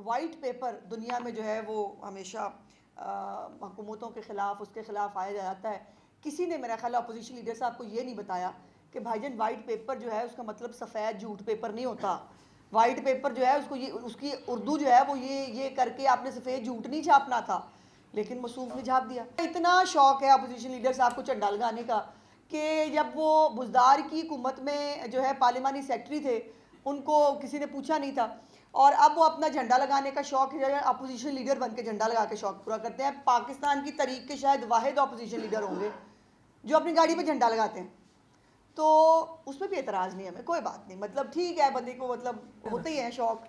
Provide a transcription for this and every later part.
White paper दुनिया में जो है वो हमेशा हुकूमतों के ख़िलाफ़ उसके ख़िलाफ़ आया जाता है। किसी ने मेरा ख्याल अपोजिशन लीडर साहब को ये नहीं बताया कि भाईजान वाइट पेपर जो है उसका मतलब सफ़ेद झूठ पेपर नहीं होता। वाइट पेपर जो है उसको ये उसकी उर्दू जो है वो ये करके आपने सफ़ेद झूठ नहीं छापना था, लेकिन मसूफ ने छाप दिया। इतना शौक है अपोजिशन लीडर साहब को झंडा लगाने का कि जब वो बुज़दार की हुकूमत में जो है पार्लिमानी सेक्रेटरी थे, उनको किसी ने पूछा नहीं था और अब वो अपना झंडा लगाने का शौक है, अपोजिशन लीडर बन के झंडा लगा के शौक पूरा करते हैं। पाकिस्तान की तारीख के शायद वाहिद अपोजिशन लीडर होंगे जो अपनी गाड़ी पे झंडा लगाते हैं, तो उसमें भी एतराज़ नहीं है हमें, कोई बात नहीं। मतलब ठीक है, बंदे को मतलब होते ही है शौक,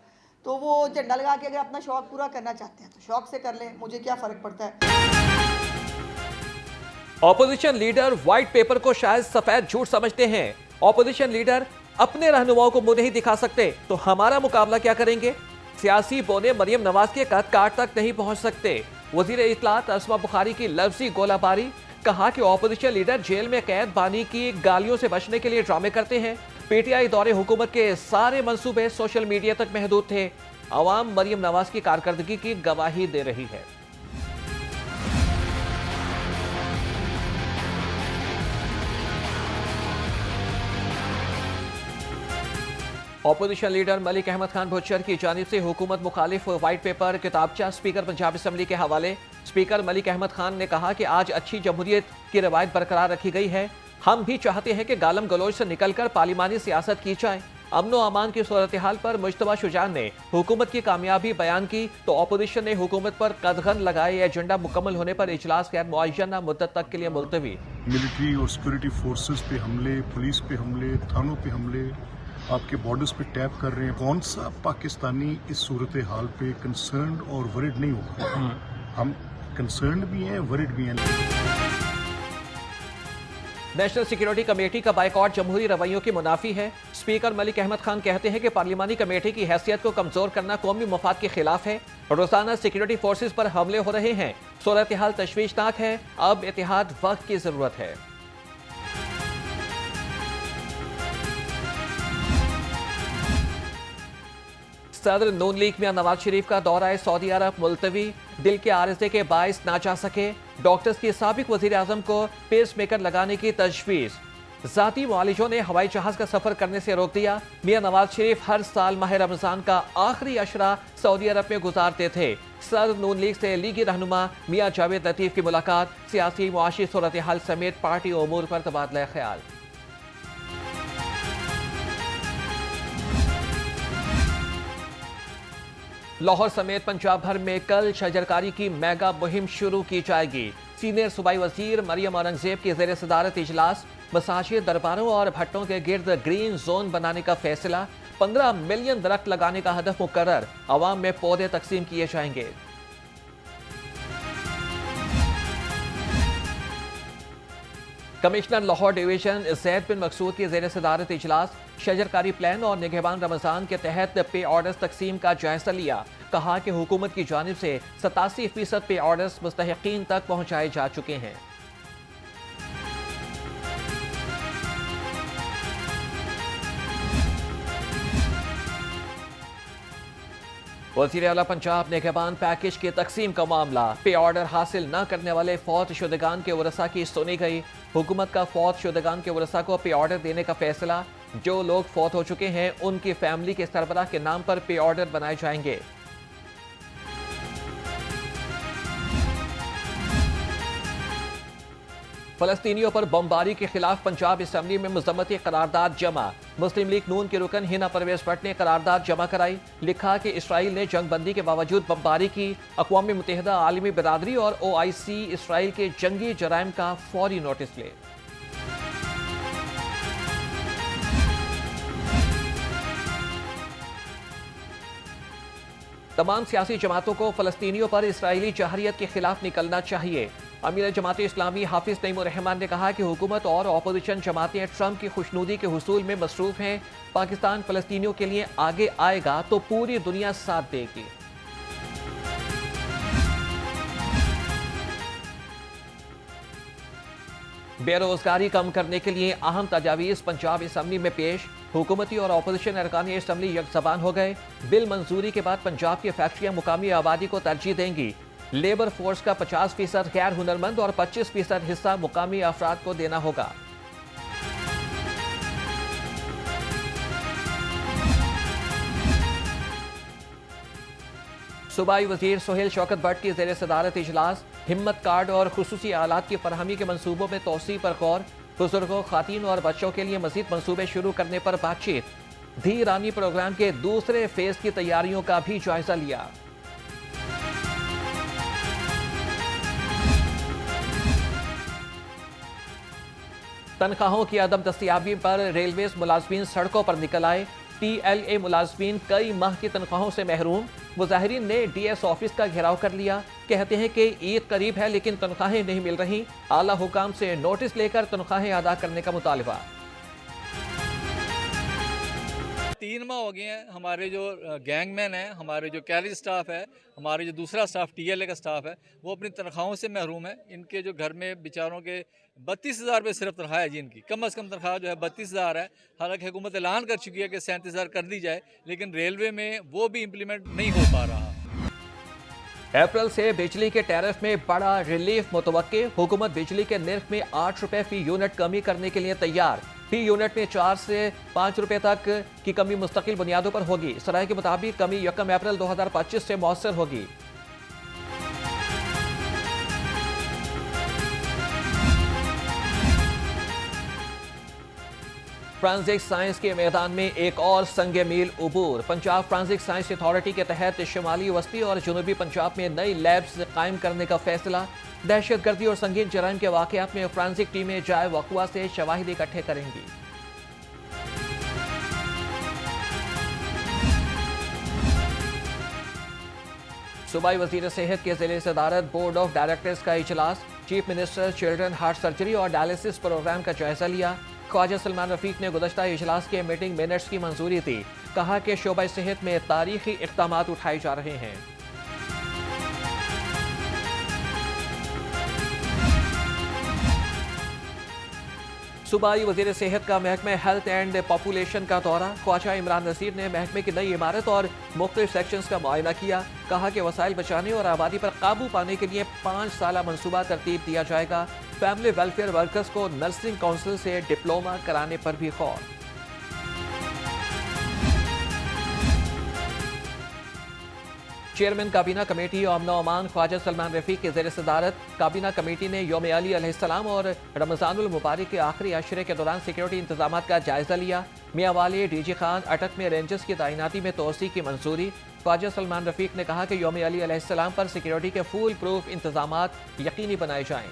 तो वो झंडा लगा के अगर अपना शौक पूरा करना चाहते हैं तो शौक से कर लें, मुझे क्या फ़र्क पड़ता है। ऑपोजिशन लीडर व्हाइट पेपर को शायद सफेद झूठ समझते हैं। ऑपोजिशन लीडर अपने रहनुमाओं को मुंह नहीं दिखा सकते तो हमारा मुकाबला क्या करेंगे? सियासी बोने मरियम नवाज के कद काट तक नहीं पहुंच सकते। वजीर इत्तलात अस्मा बुखारी की लफ्जी गोलाबारी, कहा कि ऑपोजिशन लीडर जेल में कैद बानी की गालियों से बचने के लिए ड्रामे करते हैं। पीटीआई दौरे हुकूमत के सारे मंसूबे सोशल मीडिया तक महदूद थे। अवाम मरियम नवाज की कारकर्दगी की गवाही दे रही है। ऑपोजिशन लीडर मलिक अहमद खान भुच्चर की जानिब से हुकूमत मुखालिफ व्हाइट पेपर किताबचा स्पीकर पंजाब असम्बली के हवाले। स्पीकर मलिक अहमद खान ने कहा कि आज अच्छी जमहूरियत की रवायत बरकरार रखी गई है। हम भी चाहते हैं कि गालम गलोच से निकलकर पार्लिमानी सियासत की जाए। अमन अमान की सूरत हाल पर मुश्तबा शुजान ने हुकूमत की कामयाबी बयान की तो ऑपोजिशन ने हुकूमत पर कदगन लगाए। एजेंडा मुकम्मल होने पर इजलास गैर मुअय्यना मुद्दत तक के लिए मुलतवी। मिलिट्री और सिक्योरिटी फोर्सेस पे हमले, पुलिस पे हमले, थानों पे हमले, आपके बॉर्डर्स पे टैप कर रहे हैं। कौन सा पाकिस्तानी इस सूरत हाल पे कंसर्न्ड और वरिड नहीं होगा? हम कंसर्न्ड भी हैं, वरिड भी हैं। नेशनल सिक्योरिटी कमेटी का बाइकॉट जमहूरी रवैयों की मुनाफी है। स्पीकर मलिक अहमद खान कहते हैं कि पार्लिमानी कमेटी की हैसियत को कमजोर करना कौमी मफाद के खिलाफ है। रोजाना सिक्योरिटी फोर्सेस पर हमले हो रहे हैं। सूरत हाल तशवीशनाक है। अब इत्तेहाद वक्त की जरूरत है। सदर नून लीग में नवाज शरीफ का दौरा सऊदी अरब मुलतवी। दिल के आरिज़े के बाइस ना जा सके। डॉक्टर्स की साबिक वजीर आजम को पेस मेकर लगाने की तजवीज़। जाती मुआलिजों ने हवाई जहाज का सफर करने से रोक दिया। मियां नवाज शरीफ हर साल माह रमजान का आखिरी अशरा सऊदी अरब में गुजारते थे। सदर नून लीग से लीगी रहनुमा मियां जावेद लतीफ की मुलाकात। सियासी मुआशी सूरत हाल समेत पार्टी उमूर पर तबादला ख्याल। लाहौर समेत पंजाब भर में कल शजरकारी की मेगा मुहिम शुरू की जाएगी। सीनियर सूबाई वजीर मरियम औरंगजेब की ज़ेर सदारत इजलास। मसाजिद, दरबारों और भट्टों के गिर्द ग्रीन जोन बनाने का फैसला। 15 मिलियन दरख्त लगाने का हदफ मुकर्रर। अवाम में पौधे तकसीम किए जाएंगे। कमिश्नर लाहौर डिवीजन जैद बिन मकसूद की ज़ेर सदारत इजलास। शजरकारी प्लान और निगहबान रमजान के तहत पे ऑर्डर्स तकसीम का जायजा लिया। कहा कि हुकूमत की जानिब से 87% पे ऑर्डर्स मुस्तहिकीन तक पहुंचाए जा चुके हैं। वज़ीर आला पंजाब निगहबान पैकेज की तकसीम का मामला। पे ऑर्डर हासिल न करने वाले फौत शुदगान के वरसा की सुनी गई। हुकूमत का फौत शुदगान के वरसा को पे ऑर्डर देने का फैसला। जो लोग फौत हो चुके हैं उनकी फैमिली के सरबराह के नाम पर पे ऑर्डर बनाए जाएंगे। फलस्तीनियों पर बमबारी के खिलाफ पंजाब असम्बली में मजम्मती करारदाद जमा। मुस्लिम लीग नून के रुकन हिना परवेज भट्ट ने करारदाद जमा कराई। लिखा कि इसराइल ने जंगबंदी के बावजूद बमबारी की। अक़वाम मुत्तहिदा, आलमी बिरादरी और OIC इसराइल के जंगी जराइम का फौरी नोटिस ले। तमाम सियासी जमातों को फलस्तीनियों पर इसराइली जहरियत के खिलाफ निकलना चाहिए। अमीर जमात इस्लामी हाफिज नईमुर रहमान ने कहा कि हुकूमत और अपोजिशन जमातें ट्रंप की खुशनुदी के हुसूल में मसरूफ हैं। पाकिस्तान फलस्तीनियों के लिए आगे आएगा तो पूरी दुनिया साथ देगी। बेरोजगारी कम करने के लिए अहम तजावीज़ पंजाब असम्बली में पेश। हुकूमती और अपोजिशन अरकान असम्बली यकज़बान हो गए। बिल मंजूरी के बाद पंजाब की फैक्ट्रियां मुकामी आबादी को तरजीह देंगी। लेबर फोर्स का 50% गैर हुनरमंद और 25% हिस्सा मुकामी अफराद को देना होगा। सूबाई वजीर सोहेल शौकत भट्ट की ज़ेर सदारत इजलास। हिम्मत कार्ड और खुसूसी आलात की फरहमी के मनसूबों में तोसी पर गौर। बुजुर्गों, खातीन और बच्चों के लिए मजीद मनसूबे शुरू करने पर बातचीत। धी रानी प्रोग्राम के दूसरे फेज की तैयारियों का भी जायजा लिया। तनख्वाहों की अदम दस्तियाबी पर रेलवे मुलाजमीन सड़कों पर निकल आए। PLA मुलाजमीन कई माह की तनख्वाहों से महरूम। मुजाहिरीन ने DS ऑफिस का घेराव कर लिया। कहते हैं कि ईद करीब है लेकिन तनख्वाहें नहीं मिल रही। आला हुकाम से नोटिस लेकर तनख्वाहें अदा करने का मुतालबा। 3 माह हो गए हैं। हमारे जो गैंगमैन हैं, हमारे जो कैरेज स्टाफ है, हमारे जो दूसरा स्टाफ TLA का स्टाफ है, वो अपनी तनख्वाहों से महरूम है। इनके जो घर में बेचारों के 32,000 रुपये सिर्फ तनख्वाह है जी इनकी। कम अज़ कम तनख्वाह जो है 32,000 है। हालांकि हुकूमत ऐलान कर चुकी है कि 37,000 कर दी जाए, लेकिन रेलवे में वो भी इम्प्लीमेंट नहीं हो पा रहा। अप्रैल से बिजली के टैरिफ में बड़ा रिलीफ मुतवक्के। हुकूमत बिजली के निर्ख में 8 रुपए फी यूनिट कमी करने के लिए तैयार। फी यूनिट में 4 से 5 रुपए तक की कमी मुस्तकिल बुनियादों पर होगी। सराय के मुताबिक कमी 1 अप्रैल 2025 से मौसर होगी। फ्रांसिक साइंस के मैदान में एक और संगे मील उबूर। पंजाब फ्रांसिक साइंस अथॉरिटी के तहत शुमाली वस्ती और जनूबी पंजाब में नई लैब्स कायम करने का फैसला। दहशतगर्दी और संगीन जराइम के वाकयात में फ्रांसिक टीमें जाए वक़ुआ से शवाहिद इकट्ठे करेंगी। सूबाई वजीर सेहत के ज़िले सदारत बोर्ड ऑफ डायरेक्टर्स का इजलास। Chief minister children heart surgery और डायलिसिस प्रोग्राम का जायजा लिया। ख्वाजा सलमान रफीक ने गुज़श्ता इजलास के मीटिंग मिनट्स की मंजूरी दी। कहा कि शोबा सेहत में तारीखी इक़दामात उठाए जा रहे हैं। सूबाई वजीर सेहत का महकमे हेल्थ एंड पॉपुलेशन का दौरा। ख्वाजा इमरान नज़ीर ने महकमे की नई इमारत और मुख्तलिफ सेक्शंस का मुआयना किया। कहा कि वसाइल बचाने और आबादी पर काबू पाने के लिए 5 साला मनसूबा तरतीब दिया जाएगा। फैमिली वेलफेयर वर्कर्स को नर्सिंग काउंसिल से डिप्लोमा कराने पर भी गौर। चेयरमैन काबीना कमेटी अमन अमान ख्वाजा सलमान रफीक के ज़ेर सदारत काबीना कमेटी ने यौम अली अलैहिस्सलाम और रमज़ानुल मुबारक के आखिरी अशरे के दौरान सिक्योरिटी इंतजाम का जायजा लिया। मियां वाले DG खान अटक में रेंजर्स की तैनाती में तोसी की मंजूरी। ख्वाजा सलमान रफीक ने कहा कि यौम अली अलैहिस्सलाम पर सिक्योरिटी के फुल प्रूफ इंतजाम यकीनी बनाए जाएं।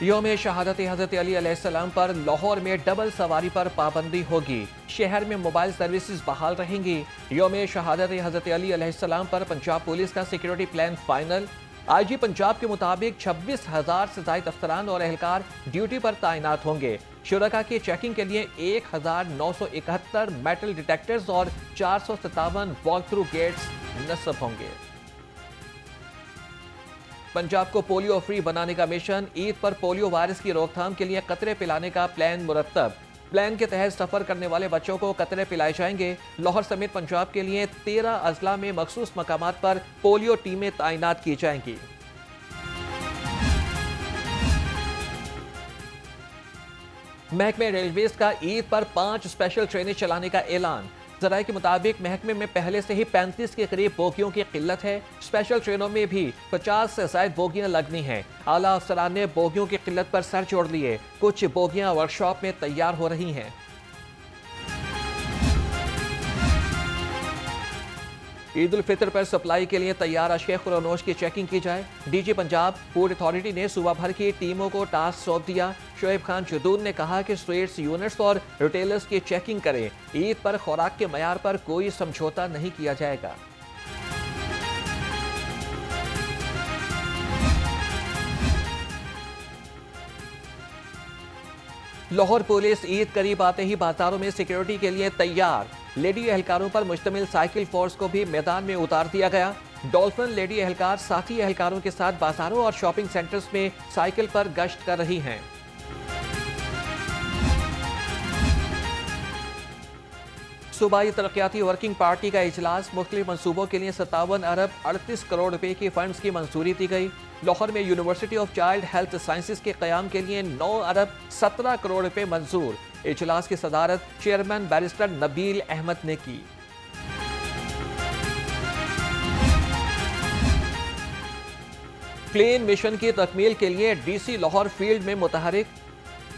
यौम शहादत हज़रत अली अलैहिस्सलाम पर लाहौर में डबल सवारी पर पाबंदी होगी। शहर में मोबाइल सर्विसेज बहाल रहेंगी। यौम शहादत हज़रत अली अलैहिस्सलाम पर पंजाब पुलिस का security plan final. IG Punjab के मुताबिक 26,000 से ज़ायद अफसरान और एहलकार ड्यूटी पर तैनात होंगे। शुरका की चेकिंग के लिए 1,971 मेटल डिटेक्टर्स और 457 वॉक थ्रू गेट्स नस्ब होंगे। पंजाब को पोलियो फ्री बनाने का मिशन। ईद पर पोलियो वायरस की रोकथाम के लिए कतरे पिलाने का प्लान मुरतब। प्लान के तहत सफर करने वाले बच्चों को कतरे पिलाए जाएंगे। लाहौर समेत पंजाब के लिए 13 अजला में मखसूस मकामात पर पोलियो टीमें तैनात की जाएंगी। महकमे रेलवेज का ईद पर 5 स्पेशल ट्रेनें चलाने का ऐलान। जराये के मुताबिक महकमे में पहले से ही 35 के करीब बोगियों की किल्लत है। स्पेशल ट्रेनों में भी 50 से ज्यादा बोगियां लगनी हैं। आला अफसरान ने बोगियों की किल्लत पर सर जोड़ लिए। कुछ बोगियां वर्कशॉप में तैयार हो रही हैं। ईद उल फितर पर सप्लाई के लिए तैयार अशिया खुरानोश की चेकिंग की जाए। DG पंजाब फूड अथॉरिटी ने सूबा भर की टीमों को टास्क सौंप दिया। शोएब खान जदून ने कहा कि स्वीट्स यूनिट्स और रिटेलर्स की चेकिंग करें। ईद पर खुराक के मयार पर कोई समझौता नहीं किया जाएगा। लाहौर पुलिस ईद करीब आते ही बाजारों में सिक्योरिटी के लिए तैयार। लेडी एहलकारों पर मुश्तमिल साइकिल फोर्स को भी मैदान में उतार दिया गया। डॉल्फिन लेडी एहलकार साथी एहलकारों के साथ बाजारों और शॉपिंग सेंटर्स में साइकिल पर गश्त कर रही हैं। सूबाई तरक्याती वर्किंग पार्टी का इजलास, मुख्तलिफ मंसूबों के लिए 57 अरब 38 करोड़ रुपए की फंड्स की मंजूरी दी गई। लाहौर में university of child health sciences के क़याम के लिए 9 अरब 17 करोड़ रुपए मंजूर। इजलास की सदारत चेयरमैन बैरिस्टर नबील अहमद ने की। क्लीन मिशन की तकमील के लिए डीसी लाहौर फील्ड में मुतहरिक।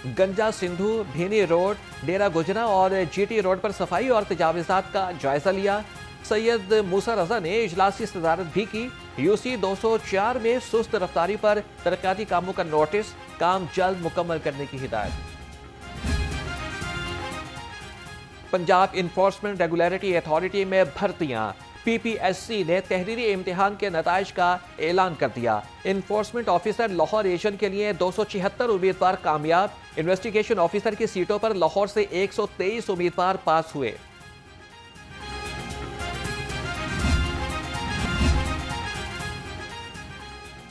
गंजा सिंधु, भीनी रोड, डेरा गुजरा और जीटी रोड पर सफाई और तजावीज़ात का जायजा लिया। सैयद मूसा रजा ने इजलास की सदारत भी की। यूसी 204 में सुस्त रफ्तारी पर तरक्याती कामों का नोटिस, काम जल्द मुकम्मल करने की हिदायत। पंजाब इन्फोर्समेंट रेगुलेटरी अथॉरिटी में भर्तियां, पीपीएससी ने तहरीरी इम्तिहान के नताइज का ऐलान कर दिया। इन्फोर्समेंट ऑफिसर लाहौर एशियन के लिए 276 उम्मीदवार कामयाब। इन्वेस्टिगेशन ऑफिसर की सीटों पर लाहौर से 123 उम्मीदवार पास हुए।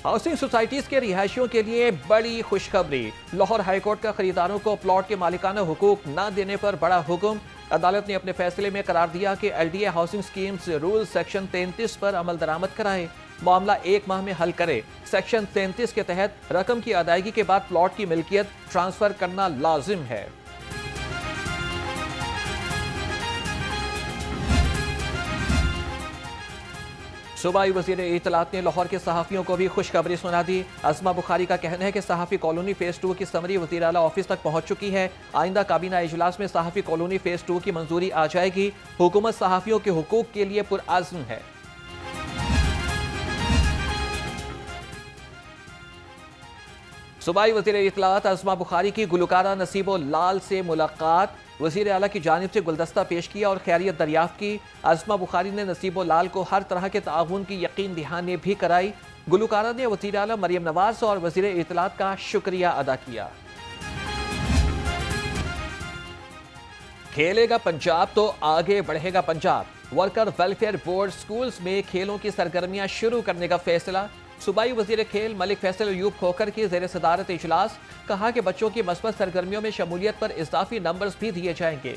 हाउसिंग सोसाइटीज के रिहायशियों के लिए बड़ी खुशखबरी। लाहौर हाईकोर्ट का खरीदारों को प्लॉट के मालिकाना हुकूक न देने पर बड़ा हुक्म। अदालत ने अपने फैसले में करार दिया कि LDA housing schemes rule section 33 पर अमल दरामद कराए, मामला 1 माह में हल करे। सेक्शन 33 के तहत रकम की अदायगी के बाद प्लॉट की मिल्कियत ट्रांसफर करना लाजिम है। सूबाई वज़ीर इत्तलात ने लाहौर के सहाफ़ियों को भी खुशखबरी सुना दी। अज़मा बुखारी का कहना है कि सहाफ़ी कॉलोनी फ़ेज़ 2 की समरी वज़ीर आला ऑफिस तक पहुँच चुकी है। आइंदा काबीना इजलास में सहाफ़ी कॉलोनी फ़ेज़ 2 की मंजूरी आ जाएगी। हुकूमत सहाफ़ियों के हुकूक के लिए पुरअज़्म है। सूबाई वज़ीर इत्तलात अज़मा बुखारी की गुलकारा नसीबो लाल से मुलाकात। वज़ीर आला की जानिब से गुलदस्ता पेश किया और खैरियत दरियाफ्त की। अज़मा बुखारी ने नसीबो लाल को हर तरह के ताउन की यकीन दहानी भी कराई। गुलकारा ने वज़ीर आला मरियम नवाज और वज़ीर इत्तलात का शुक्रिया अदा किया। खेलेगा पंजाब तो आगे बढ़ेगा Punjab. Worker welfare board schools में खेलों की सरगर्मियां शुरू करने का फैसला। सूबाई वज़ीर खेल मलिक फैसल अयूब खोखर की ज़ेर सदारत इजलास। कहा कि बच्चों की मस्बत सरगर्मियों में शमूलियत पर इजाफी नंबर्स भी दिए जाएंगे।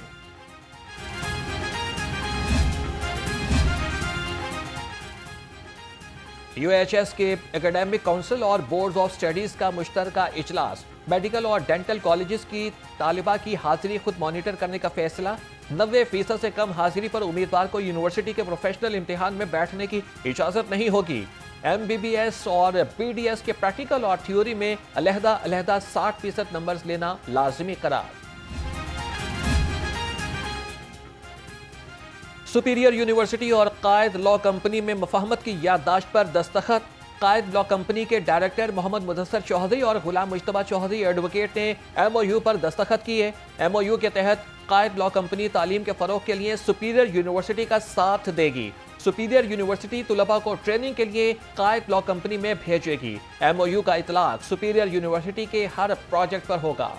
यूएचएस के एकेडमिक काउंसिल और बोर्ड ऑफ स्टडीज का मुश्तरका इजलास। मेडिकल और डेंटल कॉलेजेस की तालिबा की हाजिरी खुद मॉनिटर करने का फैसला। 90% से कम हाजिरी पर उम्मीदवार को यूनिवर्सिटी के प्रोफेशनल इम्तिहान में बैठने की इजाजत नहीं होगी। MBBS और BDS के प्रैक्टिकल और थ्योरी में अलहदा 60% नंबर्स लेना लाजिमी करार। सुपीरियर यूनिवर्सिटी और कायद लॉ कंपनी में मुफाहमत की याददाश्त पर दस्तखत। कायद लॉ कंपनी के डायरेक्टर मोहम्मद मुदस्सर चौधरी और गुलाम मुश्तबा चौधरी एडवोकेट ने MOU पर दस्तखत किए। MOU के तहत कायद लॉ कंपनी तालीम के फरोग के लिए सुपीरियर यूनिवर्सिटी का साथ देगी। सुपीरियर यूनिवर्सिटी तुलबा को ट्रेनिंग के लिए कायद लॉ कंपनी में भेजेगी। MOU का इतलाक सुपीरियर यूनिवर्सिटी के हर प्रोजेक्ट पर होगा।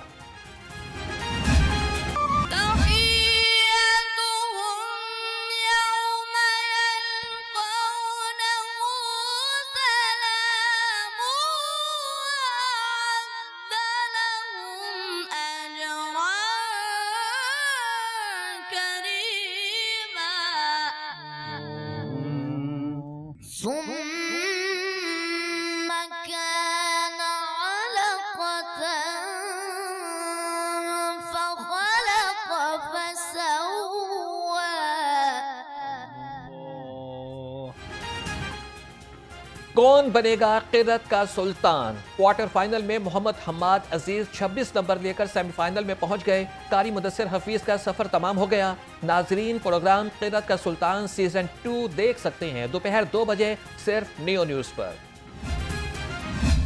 कौन बनेगा क़िरत का सुल्तान? क्वार्टर फाइनल में मोहम्मद हम्माद अजीज 26 नंबर लेकर सेमीफाइनल में पहुंच गए। कारी मुदस्सिर हफीज का सफर तमाम हो गया। नाजरीन प्रोग्राम क़िरत का सुल्तान सीजन 2 देख सकते हैं दोपहर 2 बजे सिर्फ नियो न्यूज पर।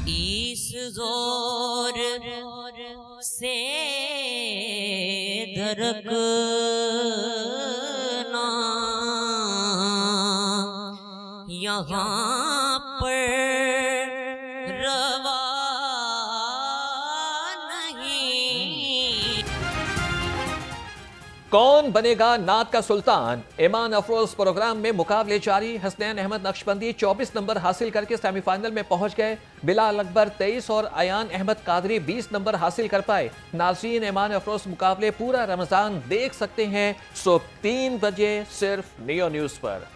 इस जोर से धड़कना यहाँ पर रवा नहीं। कौन बनेगा नात का सुल्तान? ईमान अफरोज प्रोग्राम में मुकाबले जारी। हसनैन अहमद नक्शबंदी 24 नंबर हासिल करके सेमीफाइनल में पहुंच गए। बिलाल अकबर 23 और अयान अहमद कादरी 20 नंबर हासिल कर पाए। नाज़रीन, ईमान अफरोज मुकाबले पूरा रमजान देख सकते हैं सुबह 3 बजे सिर्फ नियो न्यूज पर।